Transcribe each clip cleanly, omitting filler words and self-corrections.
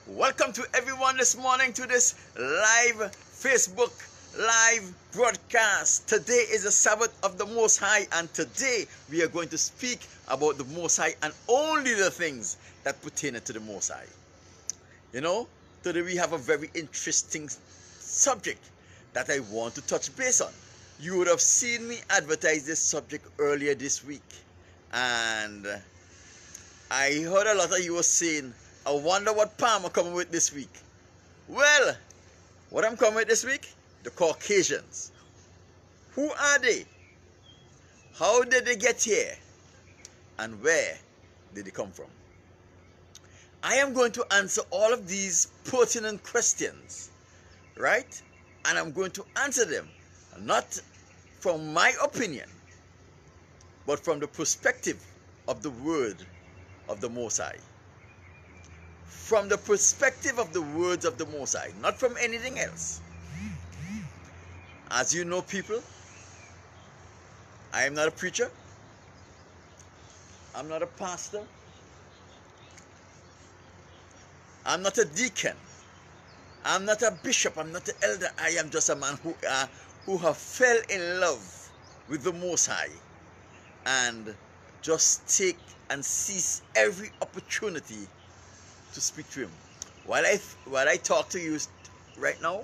Welcome to everyone this morning to this live Facebook live broadcast. Today is the Sabbath of the Most High, and today we are going to speak about the Most High and only the things that pertain to the Most High. You know, today we have a very interesting subject that I want to touch base on. You would have seen me advertise this subject earlier this week, and I heard a lot of you were saying, I wonder what Palm are coming with this week. Well, what I'm coming with this week? The Caucasians. Who are they? How did they get here? And where did they come from? I am going to answer all of these pertinent questions, right? And I'm going to answer them not from my opinion, but from the perspective of the Word of the Most High. From the perspective of the words of the Most High, not from anything else. As you know, people, I am not a preacher. I'm not a pastor. I'm not a deacon. I'm not a bishop. I'm not an elder. I am just a man who have fell in love with the Most High and just take and seize every opportunity to speak to him. While I talk to you right now,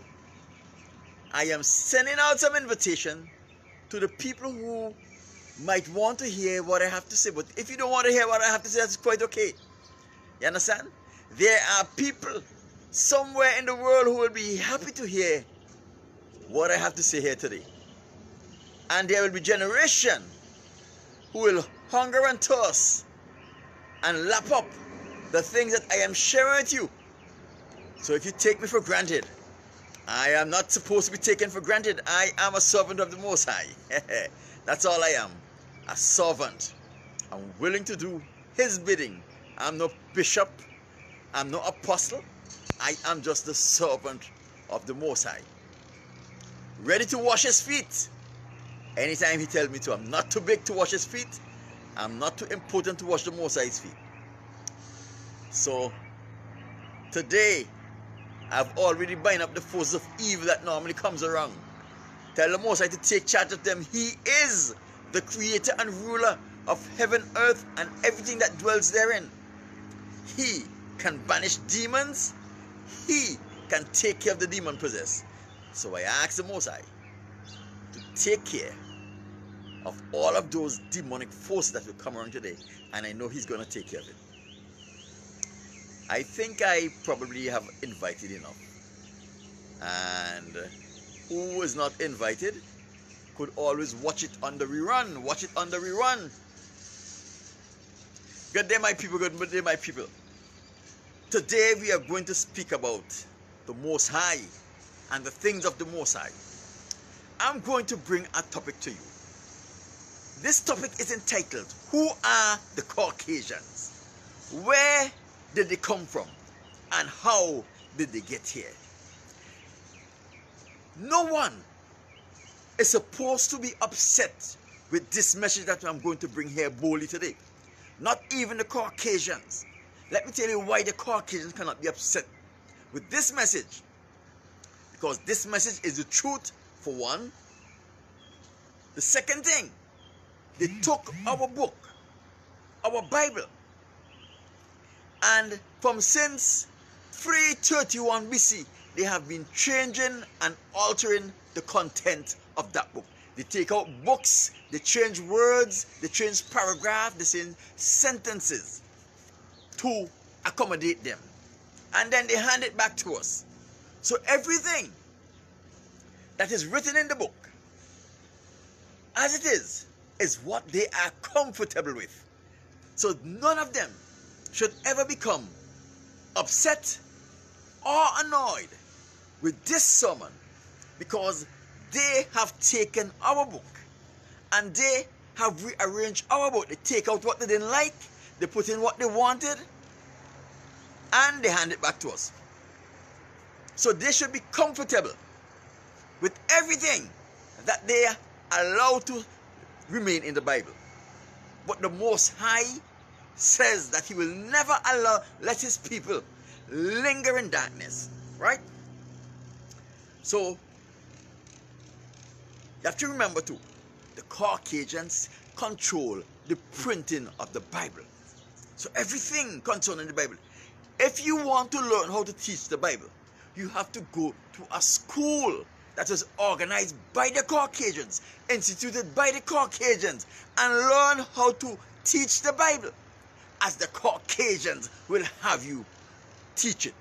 I am sending out some invitation to the people who might want to hear what I have to say. But if you don't want to hear what I have to say, that's quite okay. You understand? There are people somewhere in the world who will be happy to hear what I have to say here today. And there will be generation who will hunger and thirst and lap up the things that I am sharing with you. So if you take me for granted, I am not supposed to be taken for granted. I am a servant of the Most High. That's all I am. A servant. I'm willing to do His bidding. I'm no bishop. I'm no apostle. I am just the servant of the Most High. Ready to wash His feet anytime He tells me to. I'm not too big to wash His feet. I'm not too important to wash the Most High's feet. So, today, I've already bind up the forces of evil that normally comes around. Tell the Most High to take charge of them. He is the creator and ruler of heaven, earth, and everything that dwells therein. He can banish demons. He can take care of the demon possessed. So I ask the Most High to take care of all of those demonic forces that will come around today. And I know He's going to take care of it. I think I probably have invited enough. And who is not invited could always watch it on the rerun. Watch it on the rerun. Good day, my people. Good day, my people. Today we are going to speak about the Most High and the things of the Most High. I'm going to bring a topic to you. This topic is entitled, Who are the Caucasians? Where did they come from? And how did they get here? No one is supposed to be upset with this message that I'm going to bring here boldly today. Not even the Caucasians. Let me tell you why the Caucasians cannot be upset with this message. Because this message is the truth, for one. The second thing, they took our book, our Bible, and from since 331 BC, they have been changing and altering the content of that book. They take out books, they change words, they change paragraphs, they change sentences to accommodate them. And then they hand it back to us. So everything that is written in the book, as it is what they are comfortable with. So none of them should ever become upset or annoyed with this sermon, because they have taken our book and they have rearranged our book. They take out what they didn't like, they put in what they wanted, and they hand it back to us. So they should be comfortable with everything that they are allowed to remain in the Bible. But the Most High says that He will never let His people linger in darkness, right? So you have to remember too, the Caucasians control the printing of the Bible. So everything concerning the Bible. If you want to learn how to teach the Bible, you have to go to a school that is organized by the Caucasians, instituted by the Caucasians, and learn how to teach the Bible as the Caucasians will have you teach it.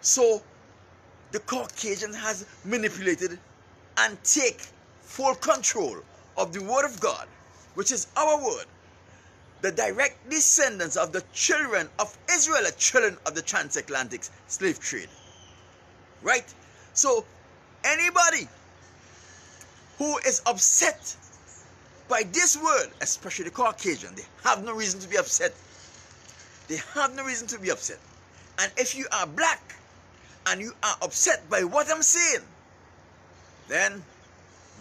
So the Caucasian has manipulated and take full control of the Word of God, which is our word. The direct descendants of the children of Israel are children of the transatlantic slave trade. Right? So anybody who is upset by this word, especially the Caucasian, they have no reason to be upset. They have no reason to be upset. And if you are black and you are upset by what I'm saying, then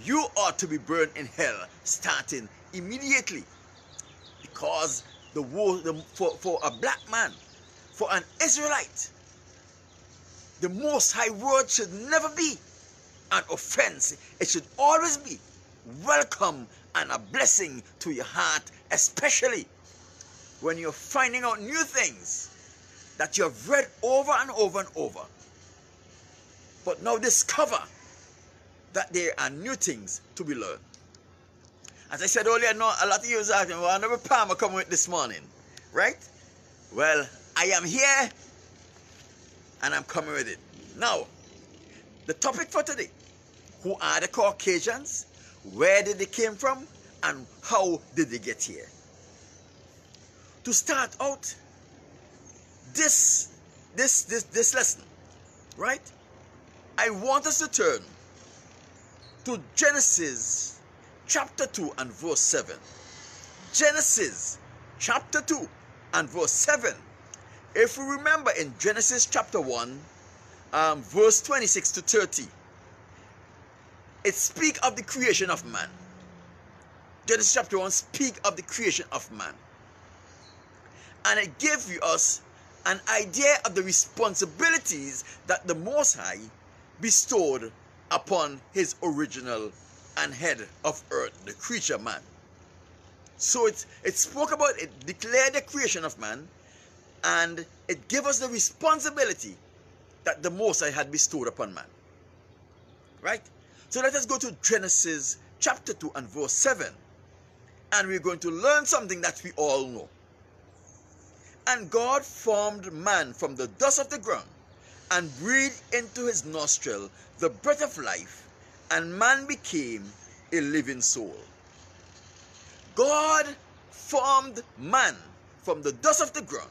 you ought to be burned in hell starting immediately. Because for a black man, for an Israelite, the Most High word should never be an offense. It should always be welcome and a blessing to your heart, especially when you're finding out new things that you have read over and over and over, but now discover that there are new things to be learned. As I said earlier, no, a lot of you are asking, well, another palm coming with this morning, right? Well, I am here and I'm coming with it. Now, the topic for today: who are the Caucasians? Where did they came from? And how did they get here? To start out this lesson, right? I want us to turn to Genesis chapter 2 and verse 7. Genesis chapter 2 and verse 7. If we remember in Genesis chapter 1, verse 26 to 30, it speaks of the creation of man. Genesis chapter 1 speaks of the creation of man. And it gives us an idea of the responsibilities that the Most High bestowed upon his original and head of earth, the creature man. So it spoke about, it declared the creation of man, and it gave us the responsibility that the Most High had bestowed upon man. Right? So let us go to Genesis chapter 2 and verse 7. And we're going to learn something that we all know. And God formed man from the dust of the ground, and breathed into his nostril the breath of life, and man became a living soul. God formed man from the dust of the ground.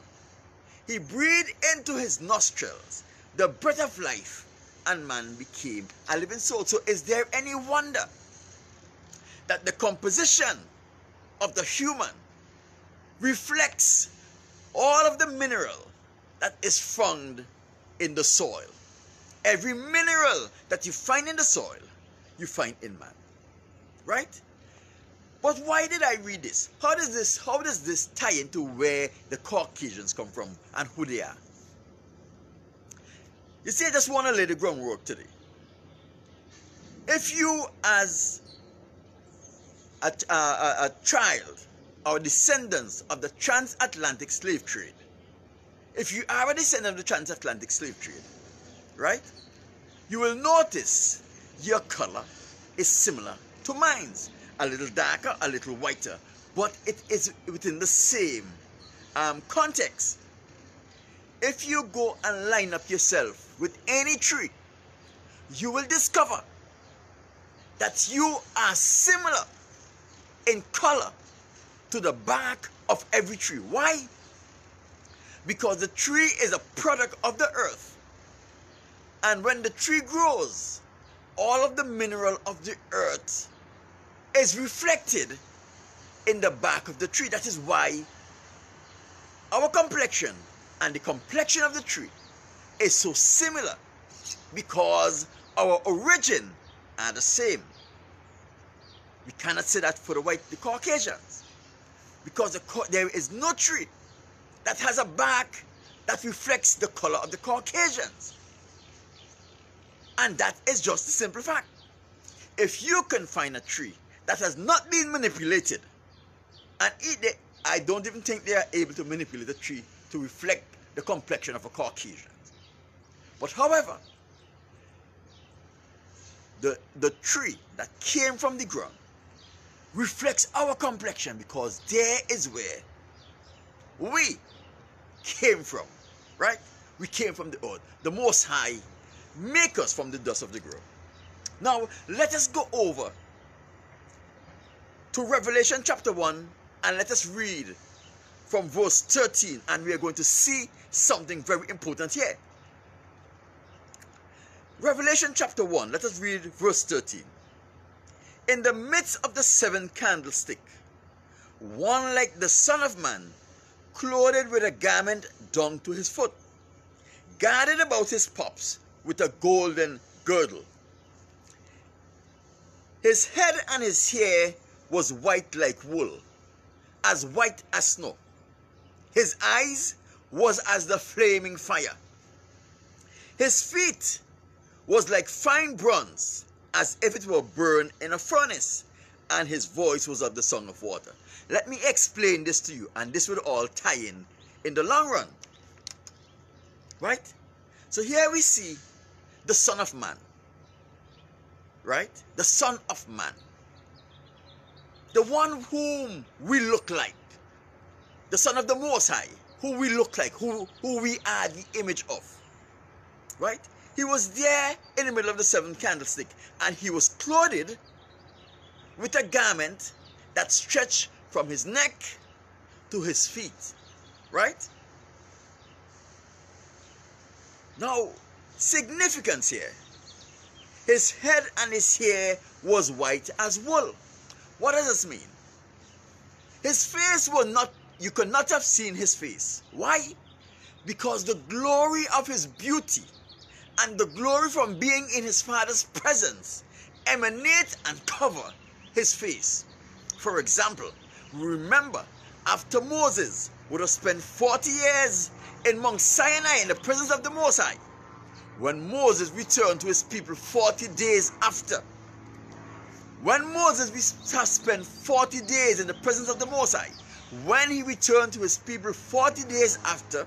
He breathed into his nostrils the breath of life, and man became a living soul. So is there any wonder that the composition of the human reflects all of the mineral that is found in the soil? Every mineral that you find in the soil, you find in man. Right? But why did I read this? How does this tie into where the Caucasians come from and who they are? You see, I just want to lay the groundwork today. If you as a child or descendants of the transatlantic slave trade, if you are a descendant of the transatlantic slave trade, right, you will notice your color is similar to mine. A little darker, a little whiter, but it is within the same context. If you go and line up yourself with any tree, you will discover that you are similar in color to the bark of every tree. Why? Because the tree is a product of the earth. And when the tree grows, all of the mineral of the earth is reflected in the bark of the tree. That is why our complexion and the complexion of the tree is so similar, because our origin are the same. We cannot say that for the Caucasians, because there is no tree that has a bark that reflects the color of the Caucasians. And that is just the simple fact. If you can find a tree that has not been manipulated and eat it, I don't even think they are able to manipulate a tree to reflect the complexion of a Caucasian. But however, the tree that came from the ground reflects our complexion, because there is where we came from, right? We came from the earth. The Most High make us from the dust of the ground. Now, let us go over to Revelation chapter 1 and let us read from verse 13, and we are going to see something very important here. Revelation chapter 1, let us read verse 13. In the midst of the seven candlestick, one like the Son of Man, clothed with a garment down to his foot, girded about his paps with a golden girdle. His head and his hair was white like wool, as white as snow. His eyes was as the flaming fire. His feet was like fine bronze, as if it were burned in a furnace, and his voice was of the song of water. Let me explain this to you, and this will all tie in the long run. Right? So here we see the Son of Man. Right? The Son of Man. The one whom we look like. The Son of the Most High, who we look like, who we are the image of. Right? He was there in the middle of the seventh candlestick, and he was clothed with a garment that stretched from his neck to his feet. Right? Now, significance here. His head and his hair was white as wool. What does this mean? His face was not, you could not have seen his face. Why? Because the glory of his beauty and the glory from being in his Father's presence emanate and cover his face. For example, remember, after Moses would have spent 40 years in Mount Sinai in the presence of the Most High, when Moses returned to his people 40 days after, when Moses has spent 40 days in the presence of the Most High, when he returned to his people 40 days after,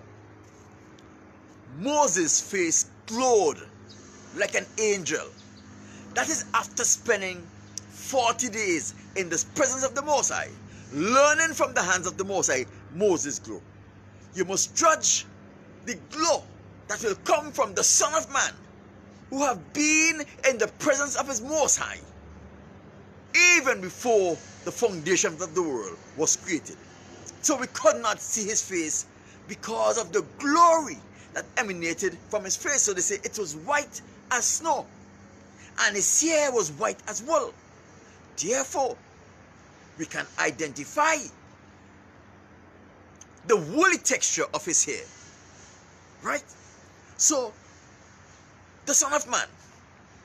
Moses' face glowed like an angel. That is after spending 40 days in the presence of the Most High, learning from the hands of the Most High, Moses glowed. You must judge the glow that will come from the Son of Man, who have been in the presence of his Most High, even before the foundations of the world was created. So we could not see his face because of the glory that emanated from his face. So they say it was white as snow, and his hair was white as wool. Therefore, we can identify the woolly texture of his hair. Right? So, the Son of Man,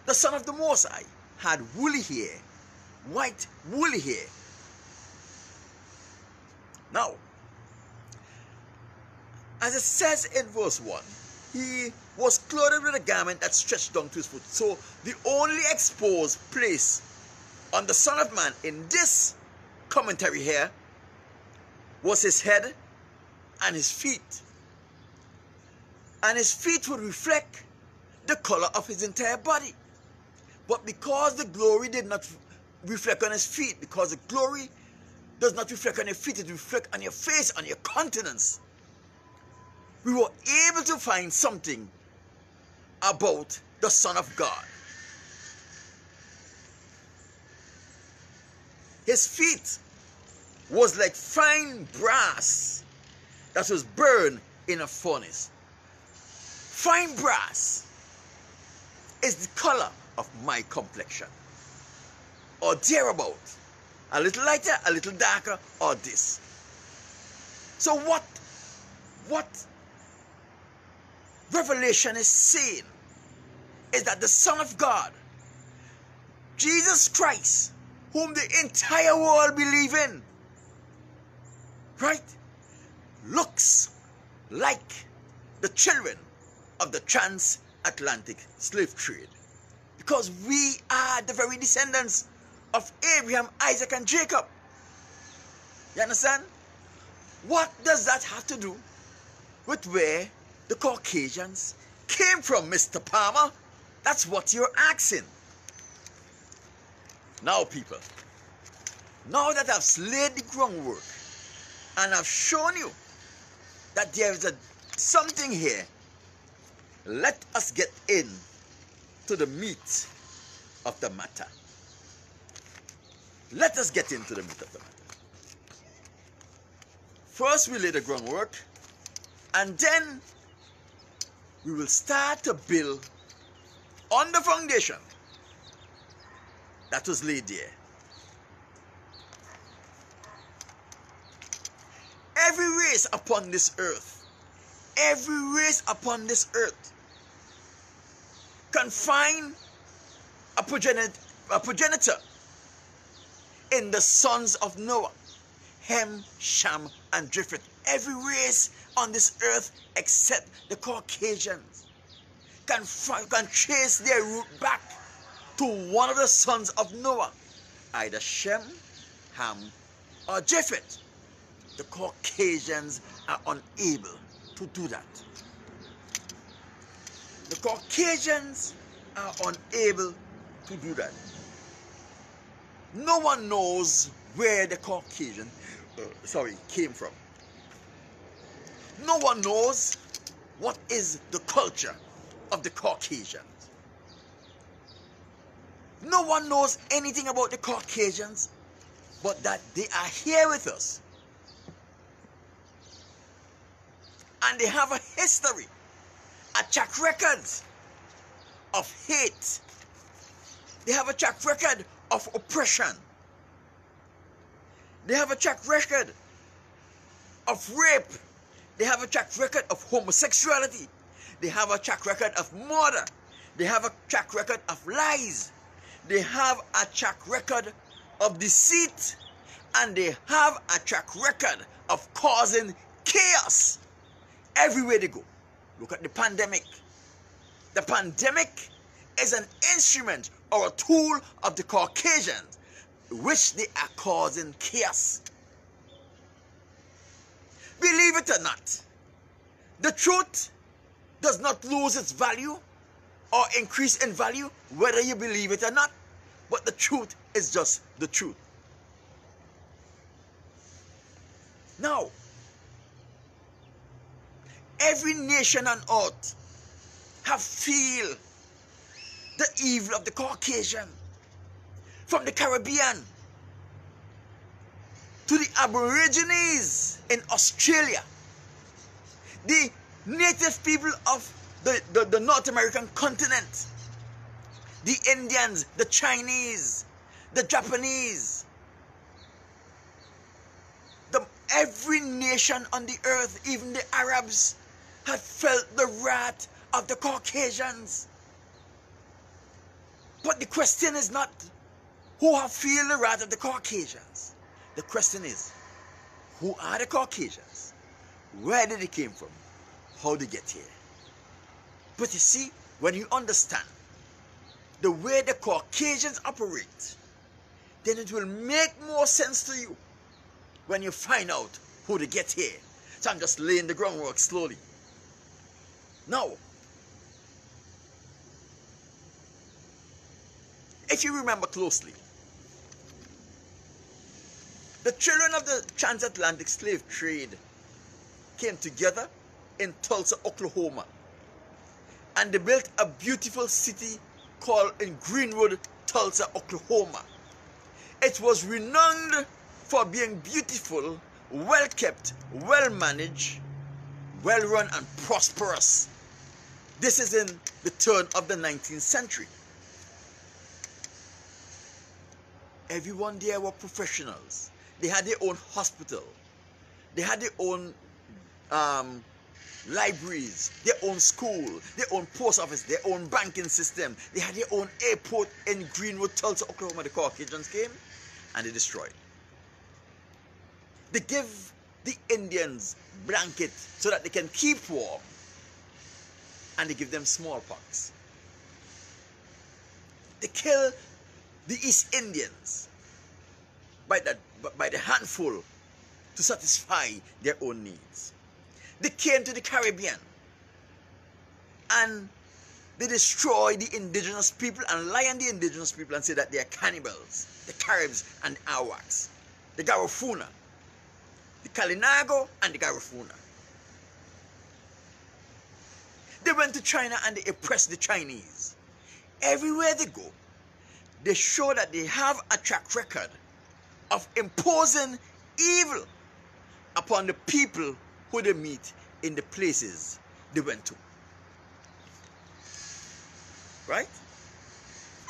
the Son of the Most High, had woolly hair, white woolly hair. Now, as it says in verse 1, he was clothed with a garment that stretched down to his foot. So, the only exposed place on the Son of Man in this commentary here was his head and his feet. And his feet would reflect the color of his entire body. But because the glory did not reflect on his feet, because the glory does not reflect on your feet, it reflects on your face, on your countenance, we were able to find something about the Son of God. His feet was like fine brass that was burned in a furnace. Fine brass is the color of my complexion, or thereabout. A little lighter, a little darker, or this. So what Revelation is saying is that the Son of God, Jesus Christ, whom the entire world believe in, right, looks like the children of the transatlantic slave trade. Because we are the very descendants of Abraham, Isaac, and Jacob. You understand? What does that have to do with where the Caucasians came from, Mr. Palmer? That's what you're asking. Now, people, now that I've laid the groundwork and I've shown you that there is something here, let us get in to the meat of the matter. Let us get into the meat of the matter. First, we lay the groundwork, and then we will start to build on the foundation that was laid there. Every race upon this earth, can find a progenitor in the sons of Noah, Ham, Shem, and Japheth. Every race on this earth except the Caucasians can trace their root back to one of the sons of Noah, either Shem, Ham, or Japheth. The Caucasians are unable to do that. The Caucasians are unable to do that. No one knows where the Caucasian came from. No one knows what is the culture of the Caucasians. No one knows anything about the Caucasians but that they are here with us. And they have a history, a track record of hate. They have a track record of oppression. They have a track record of rape. They have a track record of homosexuality. They have a track record of murder. They have a track record of lies. They have a track record of deceit. And they have a track record of causing chaos everywhere they go. Look at the pandemic. The pandemic is an instrument or a tool of the Caucasians, which they are causing chaos. Believe it or not, the truth does not lose its value or increase in value whether you believe it or not, but the truth is just the truth. Now, every nation on earth have feel the evil of the Caucasian, from the Caribbean to the Aborigines in Australia, the native people of the North American continent, the Indians, the Chinese, the Japanese, every nation on the earth, even the Arabs, have felt the wrath of the Caucasians. But the question is not who have feel the wrath of the Caucasians. The question is, who are the Caucasians? Where did they came from? How did they get here? But you see, when you understand the way the Caucasians operate, then it will make more sense to you when you find out who they get here. So I'm just laying the groundwork slowly. Now, if you remember closely, the children of the transatlantic slave trade came together in Tulsa, Oklahoma, and they built a beautiful city called in Greenwood, Tulsa, Oklahoma. It was renowned for being beautiful, well-kept, well-managed, well-run, and prosperous. This is in the turn of the 19th century. Everyone there were professionals. They had their own hospital. They had their own libraries, their own school, their own post office, their own banking system. They had their own airport in Greenwood, Tulsa, Oklahoma. The Caucasians came and they destroyed. They give the Indians blankets so that they can keep warm. and they give them smallpox. They kill the East Indians by the handful to satisfy their own needs. They came to the Caribbean and they destroy the indigenous people and lie on the indigenous people and say that they are cannibals. The Caribs and the Arawaks, the Garifuna, the Kalinago and the Garifuna. They went to China and they oppressed the Chinese. Everywhere they go, they show that they have a track record of imposing evil upon the people who they meet in the places they went to. Right?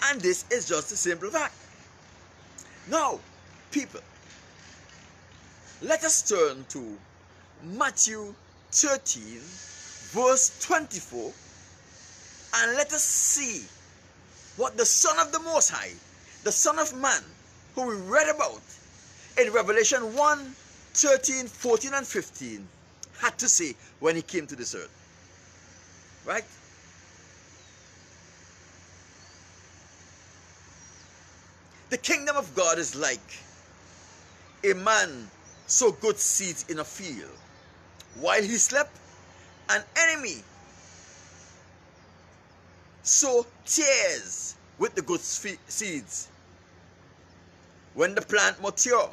And this is just a simple fact. Now, people, let us turn to Matthew 13, verse 24, and let us see what the Son of the Most High, the Son of Man, who we read about in Revelation 1, 13, 14, and 15, had to say when he came to this earth. Right? The kingdom of God is like a man sowed good seeds in a field. While he slept, an enemy sowed tares with the good seeds. When the plant mature,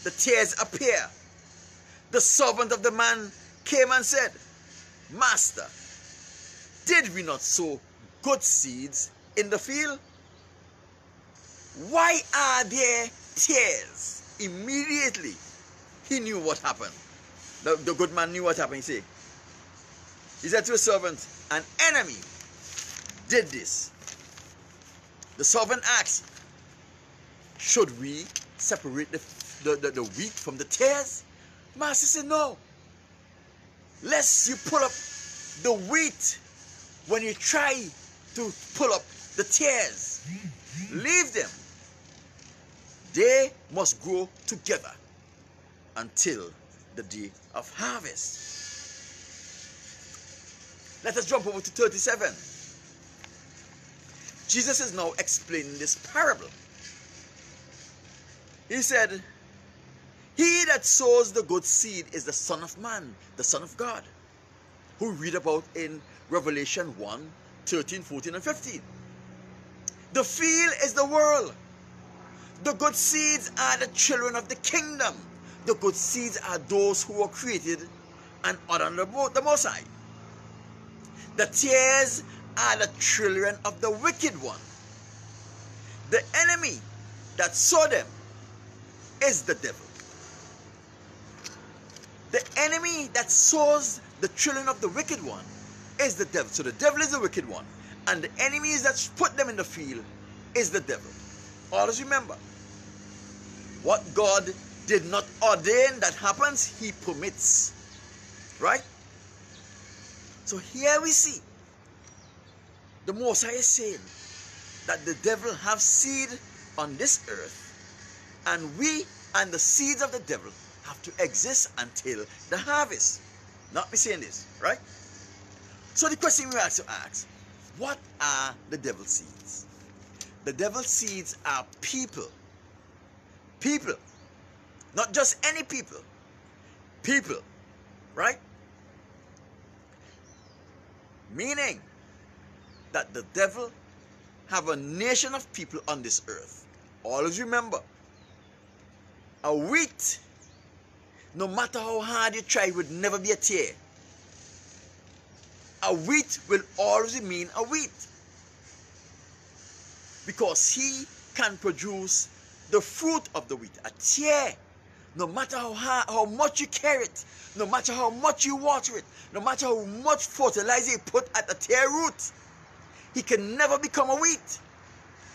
the tares appear. The servant of the man came and said, Master, did we not sow good seeds in the field? Why are there tares? Immediately, he knew what happened. The good man knew what happened. He said to his servant, an enemy did this. The servant asked, should we separate the wheat from the tares? Master said, no. Lest you pull up the wheat when you try to pull up the tares. Leave them. They must grow together until the day of harvest. Let us jump over to 37. Jesus is now explaining this parable. He said, he that sows the good seed is the Son of Man, the Son of God, who we read about in Revelation 1, 13, 14, and 15. The field is the world. The good seeds are the children of the kingdom. The good seeds are those who were created and honored the Most High. The tares are the children of the wicked one. The enemy that sowed them is the devil. The enemy that sows the children of the wicked one is the devil. So the devil is the wicked one. And the enemies that put them in the field is the devil. Always remember, what God did not ordain that happens, he permits. Right? So here we see the Most High is saying that the devil have seed on this earth, and we and the seeds of the devil have to exist until the harvest. Not me saying this, right? So the question we have to ask, what are the devil's seeds? The devil's seeds are people. People. Not just any people. People. Right? Meaning that the devil have a nation of people on this earth. Always remember, a wheat, no matter how hard you try, would never be a tear. A wheat will always remain a wheat, because he can produce the fruit of the wheat, a tear. No matter how much you care it, no matter how much you water it, no matter how much fertilizer you put at the tear root, he can never become a wheat,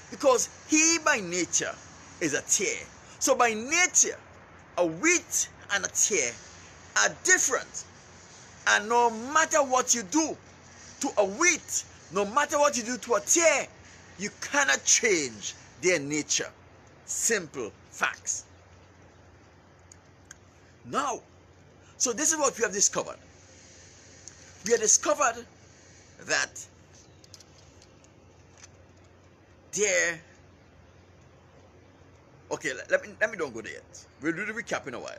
because he by nature is a tear. So by nature, a wheat and a tear are different. And no matter what you do to a wheat, no matter what you do to a tear, you cannot change their nature. Simple facts. Now, so this is what we have discovered. We have discovered that there. Okay, let me don't go there yet. We'll do the recap in a while.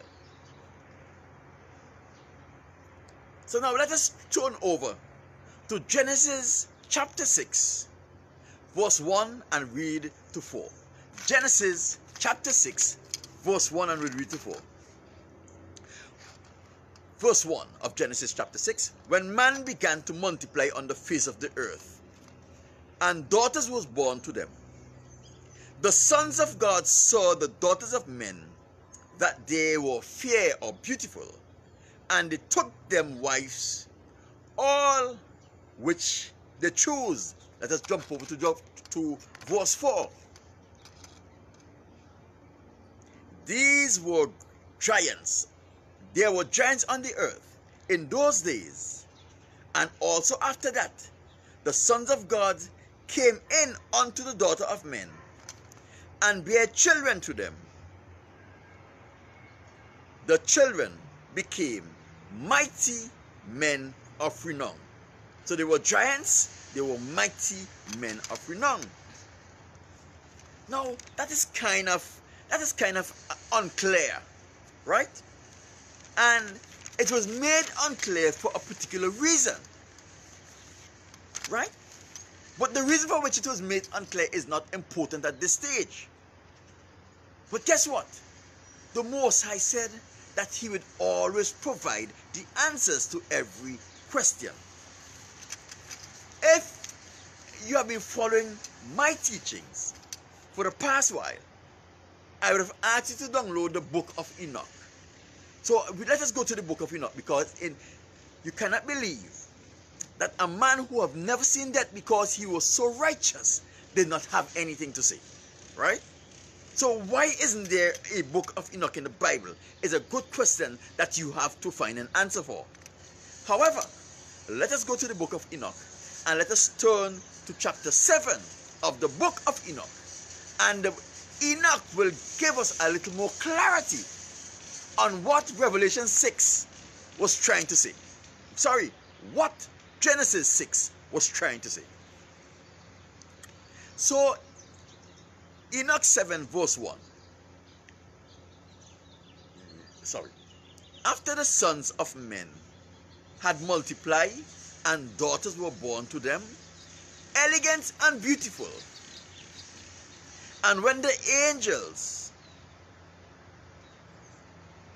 So now let us turn over to Genesis chapter 6, verse 1 and read to 4. Genesis chapter 6, verse 1 and read to 4. Verse 1 of Genesis chapter 6. When man began to multiply on the face of the earth, and daughters was born to them, the sons of God saw the daughters of men, that they were fair or beautiful, and they took them wives, all which they chose. Let us jump over to verse 4. These were giants. There were giants on the earth in those days, and also after that, the sons of God came in unto the daughter of men, and bare children to them. The children became mighty men of renown. So they were giants, they were mighty men of renown. Now that is kind of unclear, right? And it was made unclear for a particular reason, right? But the reason for which it was made unclear is not important at this stage. But guess what? The Most High said that he would always provide the answers to every question. If you have been following my teachings for the past while, I would have asked you to download the book of Enoch. So let us go to the book of Enoch, because you cannot believe that a man who have never seen death because he was so righteous did not have anything to say, right? So why isn't there a book of Enoch in the Bible? Is a good question that you have to find an answer for. However, let us go to the book of Enoch and let us turn to chapter 7 of the book of Enoch. And Enoch will give us a little more clarity on what Revelation 6 was trying to say. Sorry, what Genesis 6 was trying to say. So, Enoch 7 verse 1. Sorry. After the sons of men had multiplied and daughters were born to them, elegant and beautiful, and when the angels,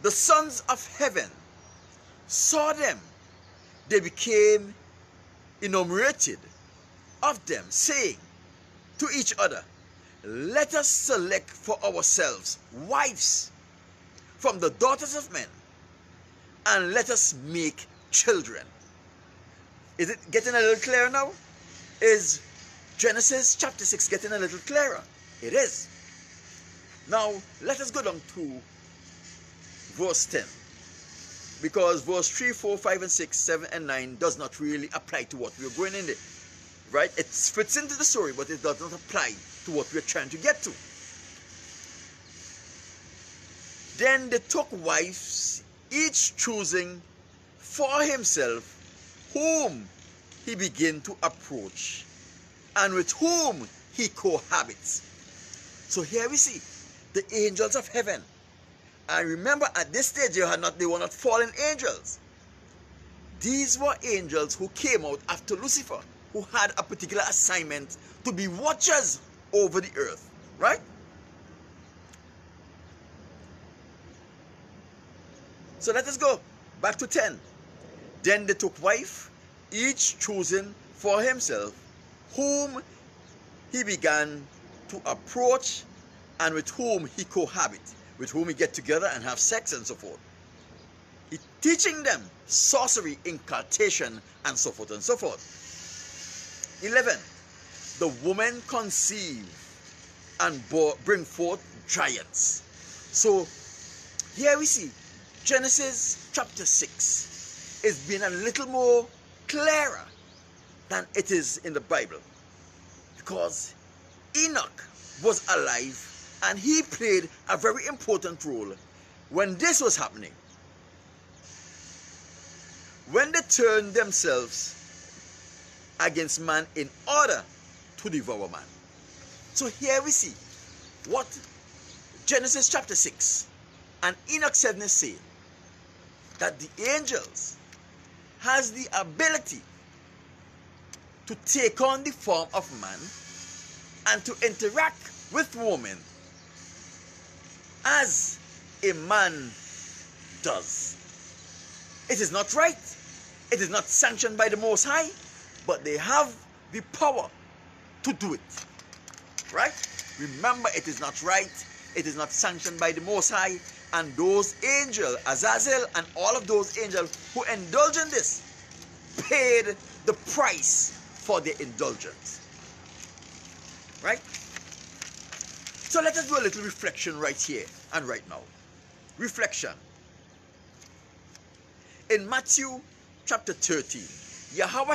the sons of heaven, saw them, they became enamored of them, saying to each other, let us select for ourselves wives from the daughters of men, and let us make children. Is it getting a little clearer now? Is Genesis chapter 6 getting a little clearer? It is. Now, let us go down to verse 10. Because verse 3, 4, 5, and 6, 7, and 9 does not really apply to what we're going in there. Right? It fits into the story, but it does not apply to what we're trying to get to. Then they took wives, each choosing for himself whom he began to approach, and with whom he cohabits. So here we see the angels of heaven. And remember, at this stage they were not fallen angels. These were angels who came out after Lucifer, who had a particular assignment to be watchers over the earth, right? So let us go back to 10. Then they took wife, each chosen for himself, whom he began to approach, and with whom he cohabit, with whom he get together and have sex and so forth. He teaching them sorcery, incantation, and so forth and so forth. 11. The woman conceived and bring forth giants. So here we see Genesis chapter 6 is being a little more clearer than it is in the Bible, because Enoch was alive and he played a very important role when this was happening. When they turned themselves against man in order to devour man. So here we see what Genesis chapter 6 and Enoch 7 is saying, that the angels has the ability to take on the form of man and to interact with woman as a man does. It is not right. It is not sanctioned by the Most High, but they have the power to do it. Right? Remember, it is not right. It is not sanctioned by the Most High. And those angels, Azazel and all of those angels who indulge in this, paid the price for their indulgence. Right? So let us do a little reflection right here and right now. Reflection. In Matthew chapter 13, Yahweh,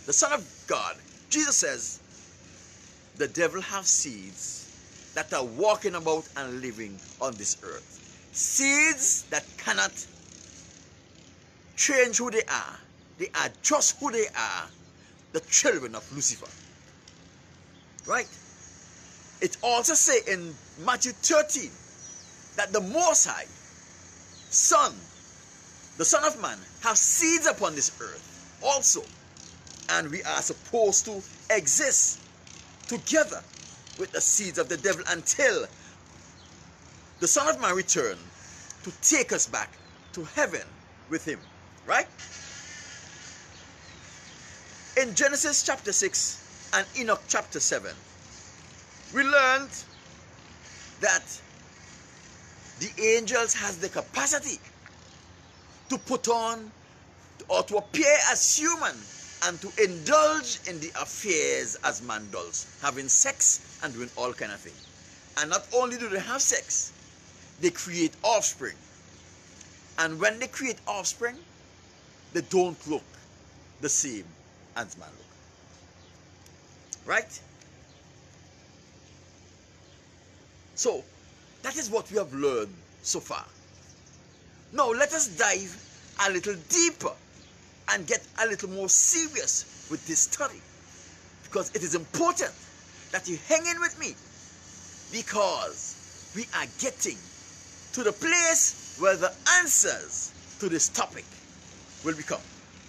the Son of God, Jesus says, the devil have seeds that are walking about and living on this earth. Seeds that cannot change who they are. They are just who they are, the children of Lucifer. Right? It also says in Matthew 13 that the Most High Son, the Son of Man, have seeds upon this earth also. And we are supposed to exist together with the seeds of the devil until the Son of Man return to take us back to heaven with him. Right? In Genesis chapter 6 and Enoch chapter 7, we learned that the angels has the capacity to put on or to appear as human and to indulge in the affairs as man does, having sex and doing all kind of things. And not only do they have sex, they create offspring. And when they create offspring, they don't look the same as man look. Right? So, that is what we have learned so far. Now, let us dive a little deeper and get a little more serious with this study. Because it is important that you hang in with me. Because we are getting to the place where the answers to this topic will become.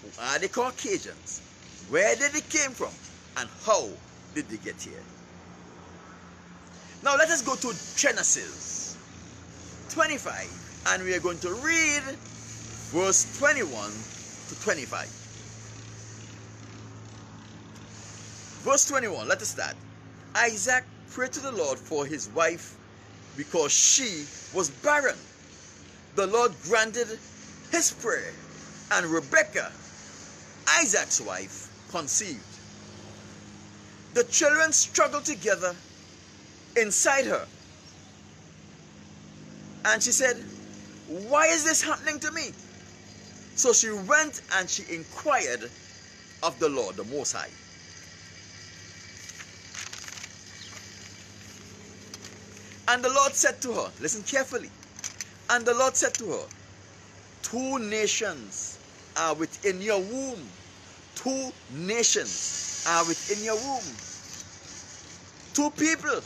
Who are the Caucasians? Where did they came from? And how did they get here? Now let us go to Genesis 25 and we are going to read verse 21 to 25. Verse 21, let us start. Isaac prayed to the Lord for his wife because she was barren. The Lord granted his prayer, and Rebekah, Isaac's wife, conceived. The children struggled together inside her. And she said, why is this happening to me? So she went and she inquired of the Lord, the Most High. And the Lord said to her, listen carefully. And the Lord said to her, 2 nations are within your womb. 2 nations are within your womb. 2 people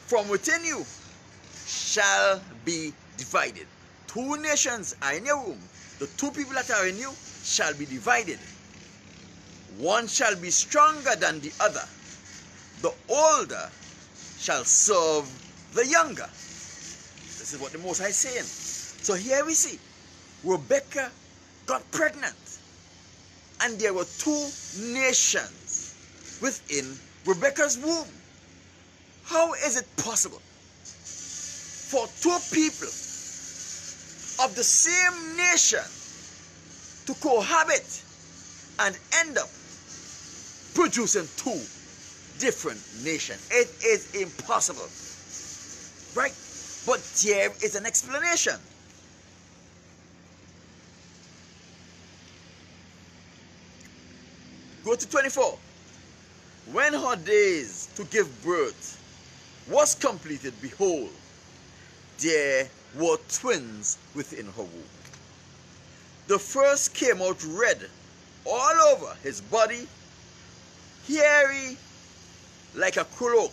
from within you shall be divided. 2 nations are in your womb. The 2 people that are in you shall be divided. One shall be stronger than the other. The older shall serve the younger. This is what the Most High is saying. So here we see Rebekah got pregnant, and there were 2 nations within Rebekah's womb. How is it possible for 2 people of the same nation to cohabit and end up producing 2 different nations? It is impossible. Right? But there is an explanation. Go to 24. When her days to give birth was completed, behold, there were twins within her womb. The first came out red all over his body hairy like a crook.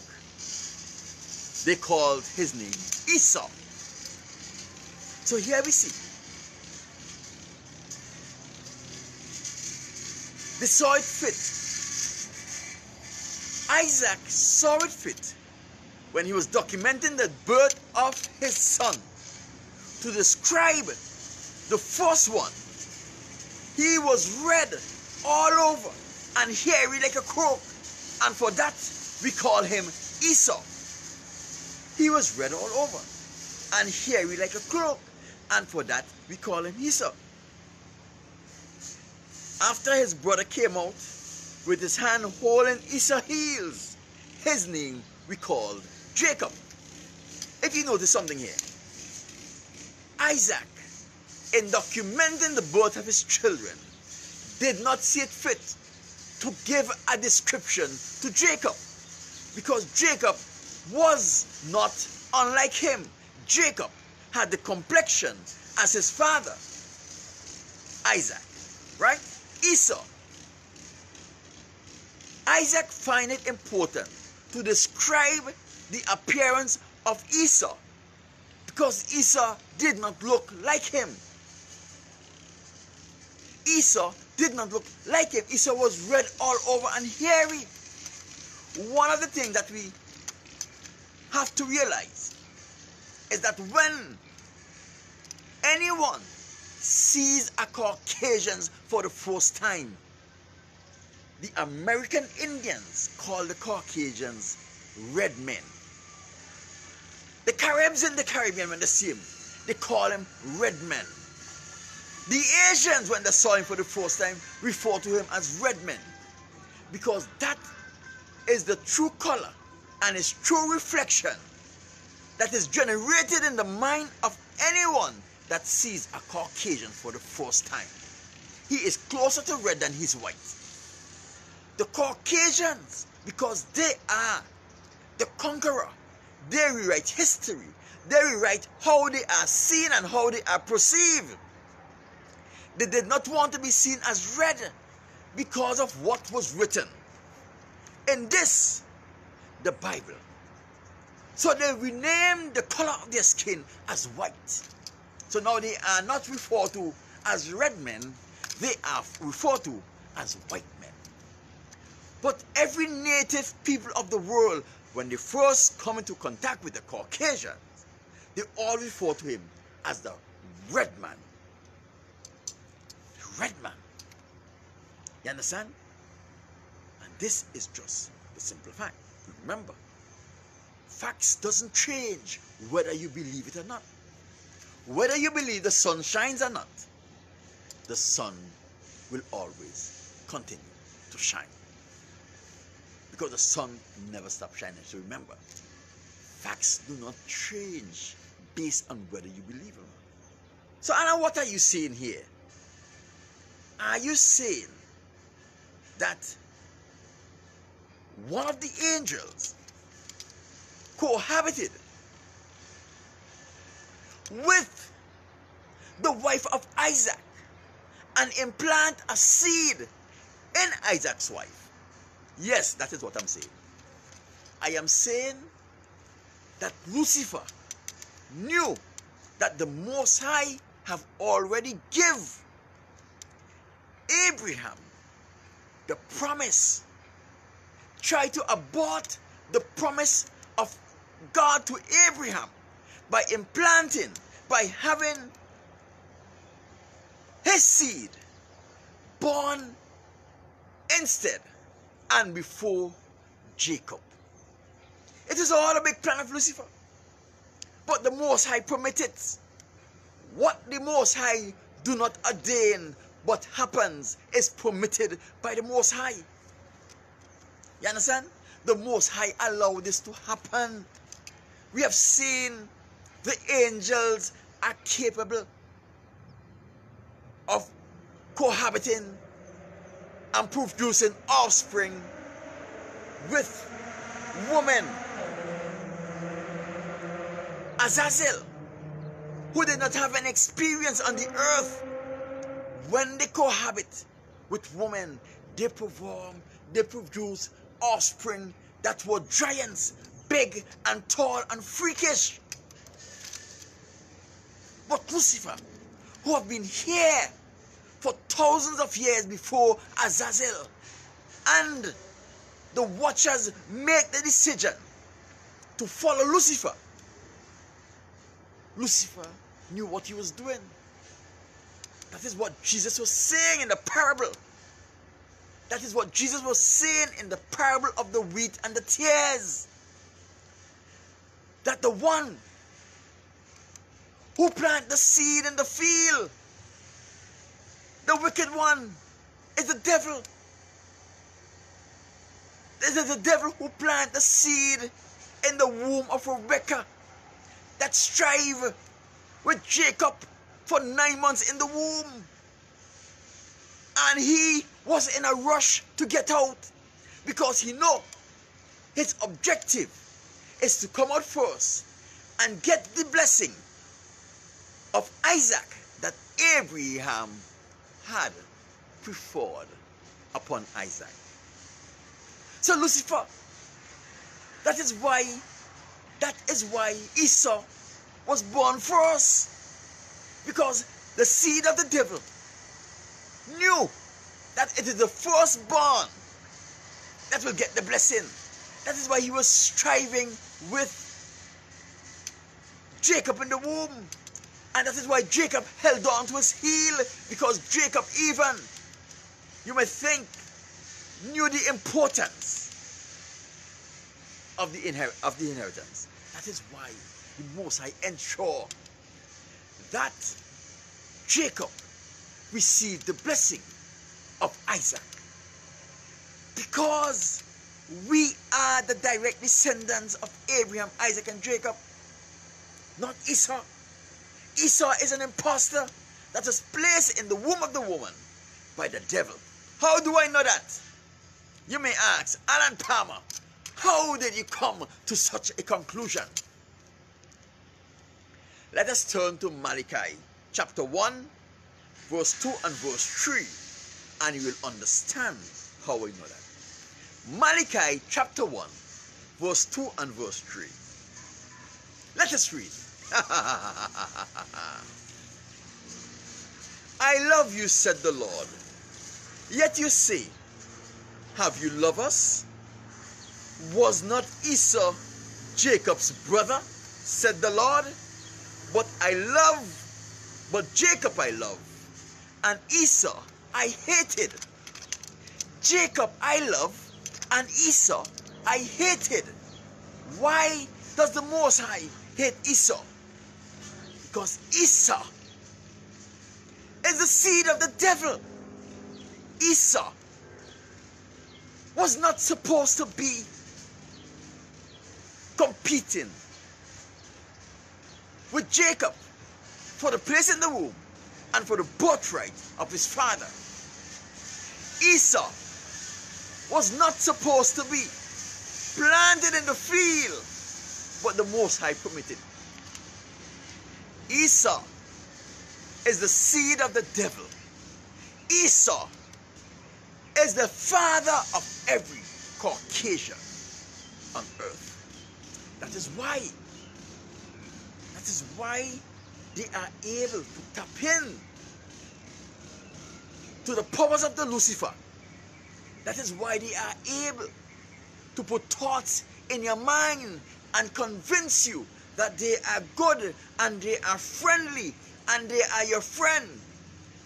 They called his name Esau. So here we see, they saw it fit. Isaac saw it fit when he was documenting the birth of his son to describe the first one. He was red all over and hairy like a crook, and for that we call him Esau. He was red all over and hairy like a crook, and for that we call him Esau. After his brother came out with his hand holding Esau's heels, his name we called Jacob. If you notice something here, Isaac, in documenting the birth of his children, did not see it fit to give a description to Jacob, because Jacob was not unlike him. Jacob had the complexion as his father, Isaac, right? Esau. Isaac find it important to describe the appearance of Esau because Esau did not look like him. Esau did not look like him. Esau was red all over and hairy. One of the things that we have to realize is that when anyone sees a Caucasian for the first time, the American Indians call the Caucasians red men. The Caribs in the Caribbean, when they see him, they call him red men. The Asians, when they saw him for the first time, refer to him as red men, because that is the true color and its true reflection that is generated in the mind of anyone that sees a Caucasian for the first time. He is closer to red than he's white. The Caucasians, because they are the conqueror, they rewrite history. They rewrite how they are seen and how they are perceived. They did not want to be seen as red because of what was written in this, the Bible. So they renamed the color of their skin as white. So now they are not referred to as red men, they are referred to as white men. But every native people of the world, when they first come into contact with the Caucasians, they all refer to him as the red man. The red man. You understand? And this is just the simple fact. Remember, facts doesn't change whether you believe it or not. Whether you believe the sun shines or not, the sun will always continue to shine. Because the sun never stops shining. So remember, facts do not change based on whether you believe or not. So Anna, what are you saying here? Are you saying that one of the angels cohabited with the wife of Isaac and implant a seed in Isaac's wife? Yes, that is what I'm saying. I am saying that Lucifer knew that the Most High have already given Abraham the promise. Try to abort the promise of God to Abraham by implanting, by having his seed born instead and before Jacob. It is all a big plan of Lucifer. But the Most High permitted. What the Most High do not ordain but happens is permitted by the Most High. You understand? The Most High allowed this to happen. We have seen the angels are capable of cohabiting and producing offspring with women. Azazel, who did not have any experience on the earth, when they cohabit, with women, they produce offspring that were giants, big and tall and freakish. But Lucifer, who have been here for thousands of years before Azazel, and the watchers make the decision to follow Lucifer. Lucifer knew what he was doing. That is what Jesus was saying in the parable. That is what Jesus was saying in the parable of the wheat and the tares. That the one who planted the seed in the field, the wicked one, is the devil. It is the devil who planted the seed in the womb of Rebekah that strive with Jacob for 9 months in the womb. And he was in a rush to get out because he knew his objective is to come out first and get the blessing of Isaac that Abraham had preferred upon Isaac. So Lucifer, that is why Esau was born first, because the seed of the devil knew that it is the firstborn that will get the blessing. That is why he was striving with Jacob in the womb. And that is why Jacob held on to his heel, because Jacob even, you may think, knew the importance of the inheritance. That is why the Most High ensured that Jacob received the blessing of Isaac, because we are the direct descendants of Abraham, Isaac, and Jacob, not Esau. Esau is an impostor that was placed in the womb of the woman by the devil. How do I know that? You may ask, Alan Palmer, how did you come to such a conclusion? Let us turn to Malachi chapter 1, verse 2 and verse 3, and you will understand how I know that. Malachi chapter 1, verse 2 and verse 3. Let us read. I love you, said the Lord. Yet you say, have you loved us? Was not Esau Jacob's brother, said the Lord? But Jacob I love, and Esau I hated. Jacob I love, and Esau I hated. Why does the Most High hate Esau? Because Esau is the seed of the devil. Esau was not supposed to be competing with Jacob for the place in the womb and for the birthright of his father. Esau was not supposed to be planted in the field, but the Most High permitted. Esau is the seed of the devil. Esau is the father of every Caucasian on earth. That is why they are able to tap in to the powers of the Lucifer. That is why they are able to put thoughts in your mind and convince you that they are good and they are friendly and they are your friend.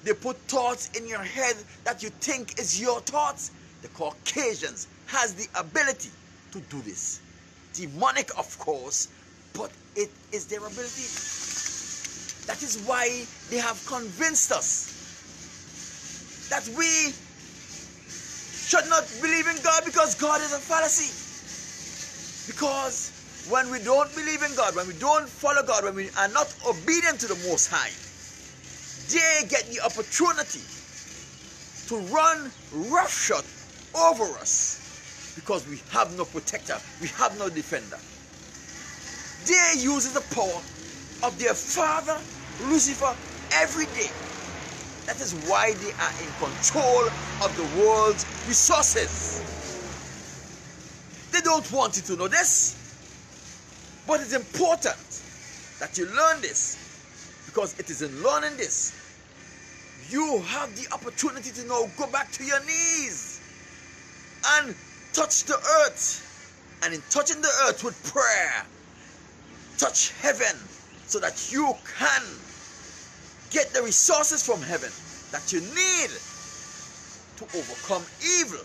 They put thoughts in your head that you think is your thoughts. The Caucasians has the ability to do this. Demonic, of course, but it is their ability. That is why they have convinced us that we should not believe in God, because God is a fallacy. Because when we don't believe in God, when we don't follow God, when we are not obedient to the Most High, they get the opportunity to run roughshod over us, because we have no protector, we have no defender. They use the power of their father, Lucifer, every day That is why they are in control of the world's resources. They don't want you to know this, but it's important that you learn this, because it is in learning this you have the opportunity to now go back to your knees and touch the earth. And in touching the earth with prayer, touch heaven so that you can get the resources from heaven that you need to overcome evil,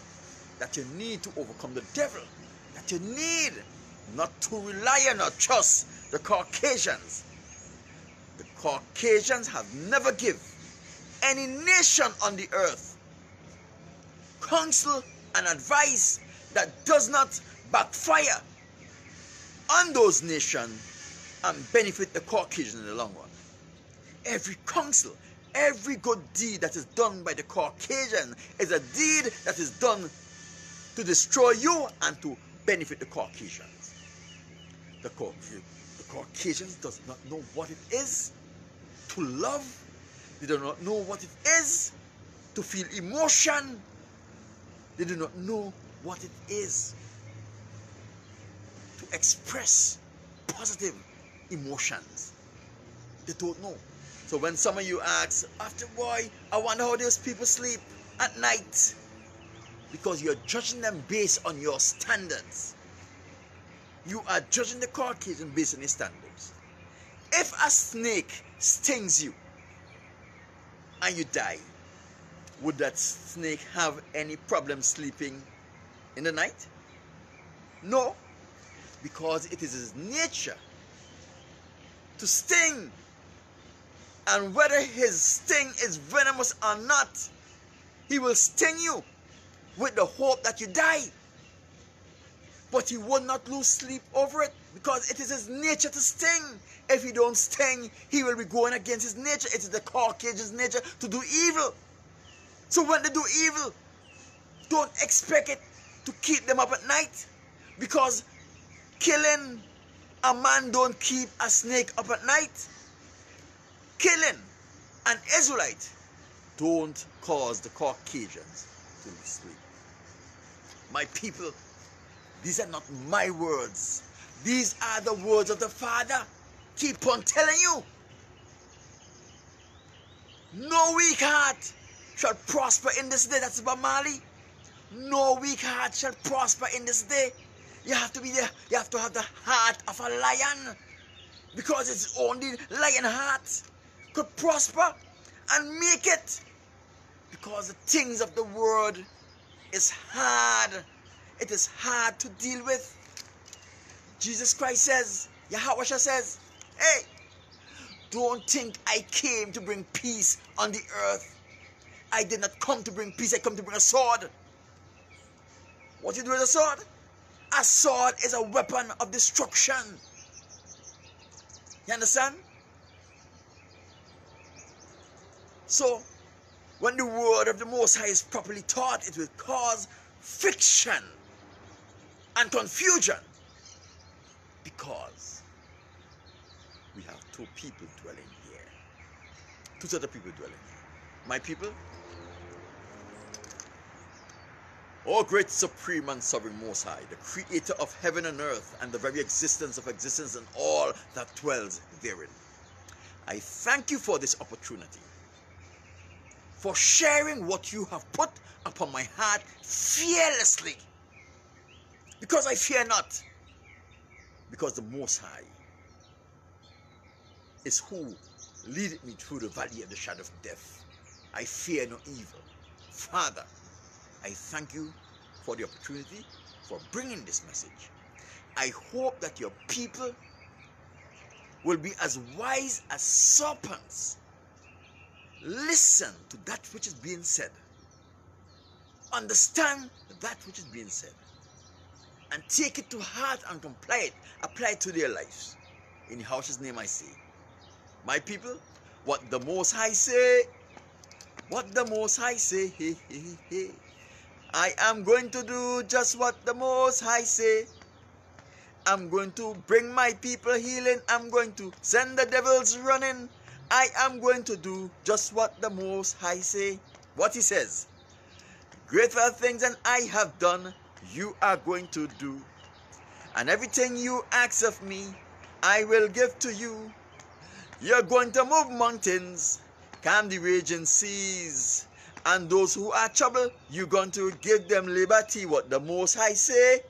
that you need to overcome the devil, that you need not to rely on or trust the Caucasians. The Caucasians have never given any nation on the earth counsel and advice that does not backfire on those nations and benefit the Caucasian in the long run. Every counsel, every good deed that is done by the Caucasian is a deed that is done to destroy you and to benefit the Caucasians. The Caucasians does not know what it is to love. They do not know what it is to feel emotion. They do not know what it is to express positive emotions. They don't know. So when some of you ask, after boy, I wonder how those people sleep at night, because you're judging them based on your standards. You are judging the Caucasian based on your standards. If a snake stings you and you die, would that snake have any problem sleeping in the night? No, because it is his nature to sting. And whether his sting is venomous or not, he will sting you with the hope that you die. But he will not lose sleep over it, because it is his nature to sting. If he don't sting, he will be going against his nature. It is the Caucasian's nature to do evil. So when they do evil, don't expect it to keep them up at night, because killing a man don't keep a snake up at night. Killing an Israelite don't cause the Caucasians to sleep. My people, these are not my words. These are the words of the Father. Keep on telling you. No weak heart shall prosper in this day. That's Bamali. No weak heart shall prosper in this day. You have to be there. You have to have the heart of a lion, because it's only lion heart could prosper and make it, because the things of the world is hard. It is hard to deal with. Jesus Christ says, Yahweh says, hey, don't think I came to bring peace on the earth. I did not come to bring peace. I come to bring a sword. What you do with a sword? A sword is a weapon of destruction. You understand? So, when the word of the Most High is properly taught, it will cause friction and confusion, because we have two people dwelling here. Two sets of people dwelling here. My people, O great supreme and sovereign Most High, the creator of heaven and earth and the very existence of existence and all that dwells therein, I thank you for this opportunity, for sharing what you have put upon my heart fearlessly, because I fear not, because the Most High is who leadeth me through the valley of the shadow of death. I fear no evil. Father, I thank you for the opportunity for bringing this message. I hope that your people will be as wise as serpents. Listen to that which is being said. Understand that which is being said, and take it to heart and apply it to their lives. In Yahweh's name I say, my people, what the Most High say, what the Most High say, hey, hey, hey. I am going to do just what the Most High say. I'm going to bring my people healing. I'm going to send the devils running. I am going to do just what the Most High say. What he says. Greater things than I have done, you are going to do. And everything you ask of me, I will give to you. You're going to move mountains, calm the raging seas. And those who are troubled, you're going to give them liberty. What the Most High say.